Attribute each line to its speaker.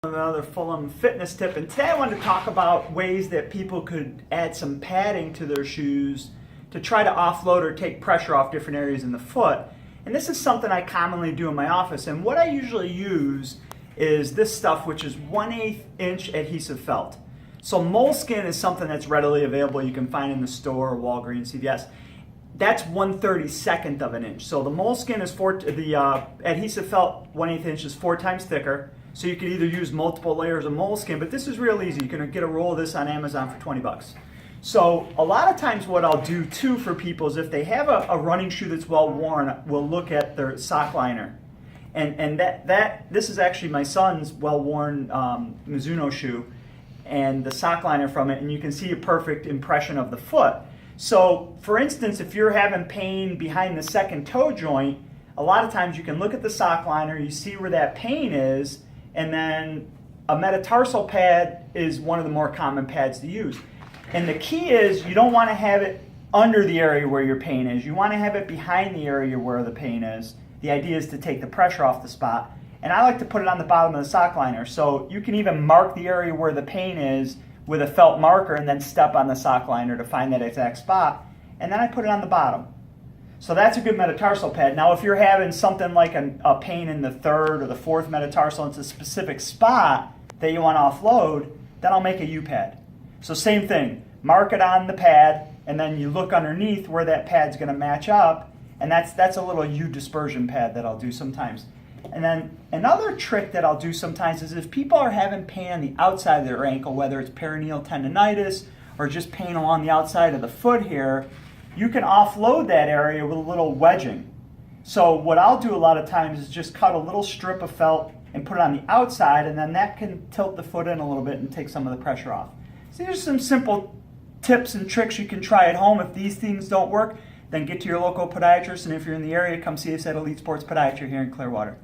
Speaker 1: Another Fullem fitness tip, and today I wanted to talk about ways that people could add some padding to their shoes to try to offload or take pressure off different areas in the foot. And this is something I commonly do in my office, and what I usually use is this stuff, which is 1/8 inch adhesive felt. So moleskin is something that's readily available. You can find in the store, Walgreens, CVS. That's 1/32 of an inch. So the moleskin is adhesive felt 1/8 inch is 4 times thicker. So you can either use multiple layers of moleskin, but this is real easy. You can get a roll of this on Amazon for 20 bucks. So a lot of times what I'll do too for people is if they have a running shoe that's well worn, we'll look at their sock liner. And this is actually my son's well-worn Mizuno shoe and the sock liner from it, and you can see a perfect impression of the foot. So for instance, if you're having pain behind the second toe joint, a lot of times you can look at the sock liner, you see where that pain is, and then a metatarsal pad is one of the more common pads to use. And the key is you don't want to have it under the area where your pain is. You want to have it behind the area where the pain is. The idea is to take the pressure off the spot. And I like to put it on the bottom of the sock liner. So you can even mark the area where the pain is with a felt marker and then step on the sock liner to find that exact spot. And then I put it on the bottom. So that's a good metatarsal pad. Now if you're having something like a pain in the third or the fourth metatarsal, it's a specific spot that you want to offload, then I'll make a U-pad. So same thing, mark it on the pad, and then you look underneath where that pad's going to match up, and that's a little U dispersion pad that I'll do sometimes. And then another trick that I'll do sometimes is if people are having pain on the outside of their ankle, whether it's peroneal tendonitis or just pain along the outside of the foot here, you can offload that area with a little wedging. So what I'll do a lot of times is just cut a little strip of felt and put it on the outside, and then that can tilt the foot in a little bit and take some of the pressure off. So these are some simple tips and tricks you can try at home. If these things don't work, then get to your local podiatrist, and if you're in the area, come see us at Elite Sports Podiatry here in Clearwater.